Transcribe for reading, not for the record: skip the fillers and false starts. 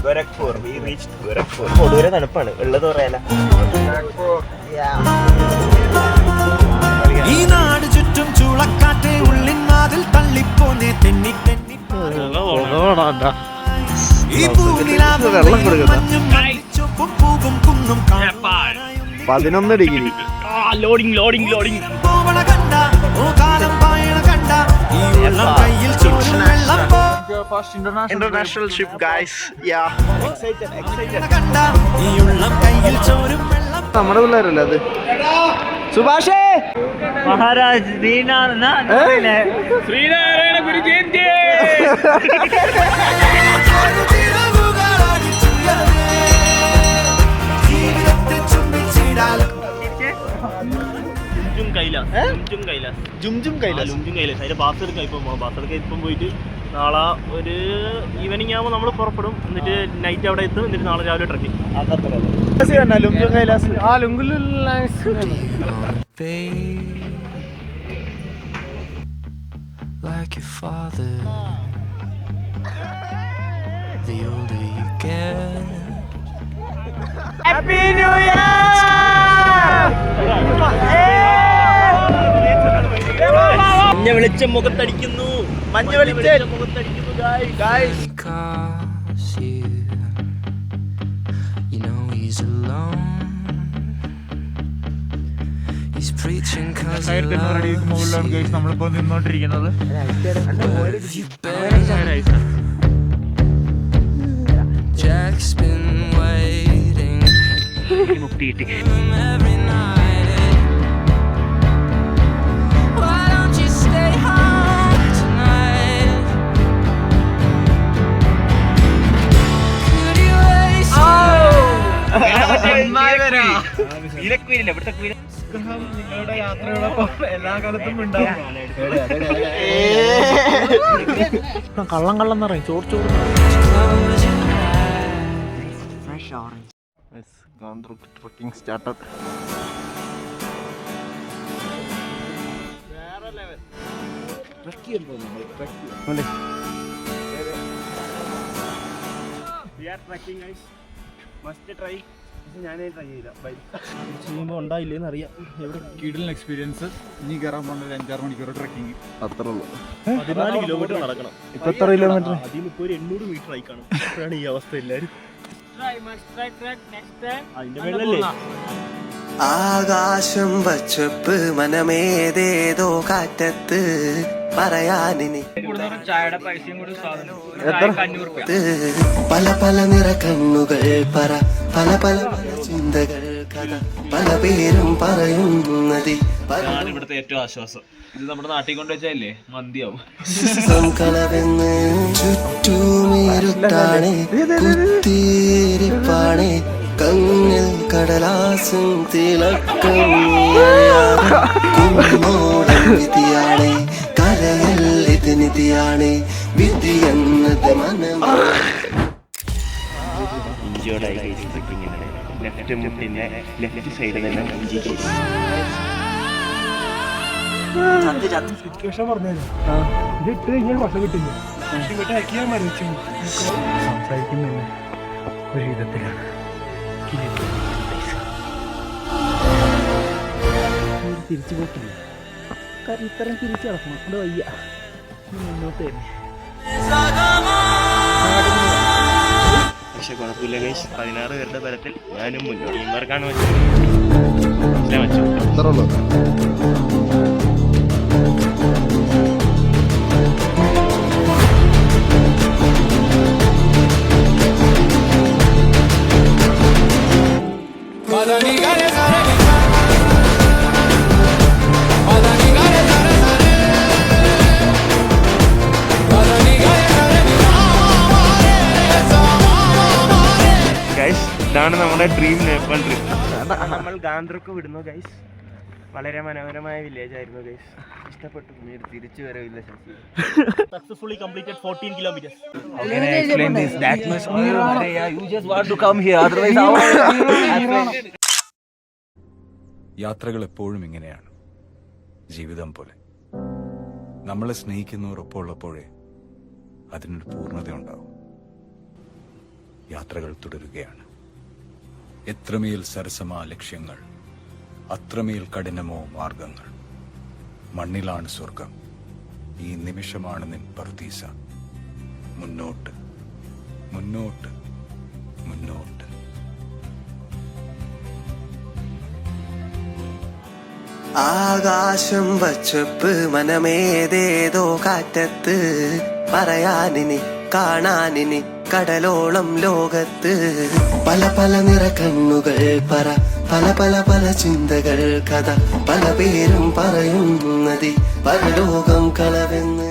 Gorakhpur, we reached Gorakhpur. പൊതുവരെ തണുപ്പാണ്, ഉള്ളത് പറയാല. ഈ നാട് ചുറ്റും ചൂളക്കാറ്റെ ഉള്ളിൻ വാതിൽ തള്ളിപ്പോനെ തെന്നി തെന്നി ഈ പൂനിലാവ് മഞ്ഞും മഞ്ഞും പൂകും കുന്നും 11 ഡിഗ്രി. ലോഡിങ് പോവണ കണ്ട ഓ കാലം പായണ കണ്ട ഈ വെള്ളം കയ്യിൽ ചോരും വെള്ളം പോ International ship, guys. Yeah. Excited. കണ്ട ഈ ഉള്ളം കയ്യിൽ ചോരും വെള്ളം നമ്മുടെ പിള്ളേരല്ലേ അത്? സുഭാഷേ മഹാരാജ് ശ്രീനാരായണ ഗുരു ജയന്തി. ജും കൈലാസ്. അതിന്റെ ബാസെടുക്കാം. ഇപ്പം പോയിട്ട് നാളെ ഒരു ഈവനിങ് ആകുമ്പോൾ നമ്മൾ പുറപ്പെടും. എന്നിട്ട് നൈറ്റ് അവിടെ എത്തും. എന്നിട്ട് നാളെ രാവിലെ ട്രക്കിങ്. ലുംജും Kailash. Like your father, the older you get. Happy New Year! മഞ്ഞ വെളിച്ചം മുഖത്തടിക്കുന്നു. Because you know he's alone. He's preaching cause he loves you. നമ്മളിപ്പോ നിന്നോണ്ടിരിക്കുന്നത് Jack's been waiting every night. Why don't you stay home tonight? Could you waste നിങ്ങളുടെ യാത്രയോടൊപ്പം എല്ലാ കാലത്തും ഉണ്ടാവും. കള്ളം പറയും. ചോറ് ട്രക്കിംഗ് സ്റ്റാർട്ടഡ്. ഞാനേ ട്രൈ ചെയ്യില്ല. ചെയ്യുമ്പോൾ ഉണ്ടായില്ലേന്ന് അറിയാം. കിടിലൻ എക്സ്പീരിയൻസ്. ഇനി കയറാൻ പോകുന്ന 5-6 മണിക്കൂർ ട്രക്കിംഗ് അത്രേ ഉള്ളൂ. 14 കിലോമീറ്റർ നടക്കണം. ഇപ്പൊ എത്ര കിലോമീറ്റർ? അതിൽ ഇപ്പോൾ ഒരു 800 മീറ്റർ ആയി കാണും. അപ്പോഴാണ് ഈ അവസ്ഥ. എല്ലാവരും അതിന്റെ വെള്ളല്ലേ. ആകാശം വച്ചപ്പ് മനമേതേതോ കാറ്റത്ത് പറയാനിനി പല പല നിറ കണ്ണുകൾ പറ പല പല ചിന്തകൾ കഥ പല പേരും പറയുന്നതി ഇവിടുത്തെ ഏറ്റവും ആശ്വാസം. ഇത് നമ്മുടെ നാട്ടിൽ കൊണ്ടുവച്ചല്ലേ മന്തിയാവും. കളവെന്ന് ചുറ്റുമീരുത്താണ് കുത്തിയിരിപ്പാണ് കണ്ണിൽ കടലാസും തിളക്കം കുന്നോടൻ വിധിയാണ് കരയൽ ഇത് നിധിയാണ് വിധി എന്നത് മനമാണ്. ലെഫ്റ്റ് മുട്ടിന്റെ ലെഫ്റ്റ് സൈഡിൽ തന്നെ സിറ്റുവേഷൻ പറഞ്ഞു. ഇത് ഇട്ട് കഴിഞ്ഞാൽ ഭക്ഷണം കിട്ടില്ല. ഇങ്ങോട്ട് ആക്കിയാൽ മരിച്ചു. സംസാരിക്കുന്നില്ല ഒരു വിധത്തിലാണ്. തിരിച്ചു പോക്കില്ല. കാരണം ഇത്രയും തിരിച്ചു നടക്കണം. അത് വയ്യ. മുന്നോട്ട് തന്നെ. പക്ഷെ കുഴപ്പമില്ല ഗൈസ്. 16 പേരുടെ തരത്തിൽ ഞാനും മുന്നോട്ട്. ടീം വർക്കാണ് ഇതാണ് നമ്മുടെ ഡ്രീം നേപ്പാൾ ട്രിപ്പ്. നമ്മൾ ഗാന്ത്രക്ക് വിടുന്നു ഗൈസ്. വളരെ മനോഹരമായ വില്ലേജ് ആയിരുന്നു ഗൈസ്, ഇഷ്ടപ്പെട്ടു. തിരിച്ചു വരവില്ല. Successfully completed 14 kilometers. യാത്രകൾ എപ്പോഴും ഇങ്ങനെയാണ്, ജീവിതം പോലെ. നമ്മളെ സ്നേഹിക്കുന്നവർ ഒപ്പമുള്ളപ്പോഴേ അതിനൊരു പൂർണ്ണത ഉണ്ടാവും. യാത്രകൾ തുടരുകയാണ്. എത്രമേൽ സരസമാ ലക്ഷ്യങ്ങൾ, അത്രമേൽ കഠിനമോ മാർഗങ്ങൾ. മണ്ണിലാണ് സ്വർഗം, ഈ നിമിഷമാണ് നിൻ പറുദീസ. മുന്നോട്ട്, മുന്നോട്ട്, മുന്നോട്ട്. ആകാശം വച്ചപ്പ് മനമേതേതോ കാറ്റത്ത്, പറയാനിനി കാണാനിനി കടലോളം ലോകത്ത്. പല പല നിറ കണ്ണുകൾ പറ, പല പല പല ചിന്തകൾ കഥ. പല പേരും പറയുന്നതി പരലോകം കളവെന്ന്.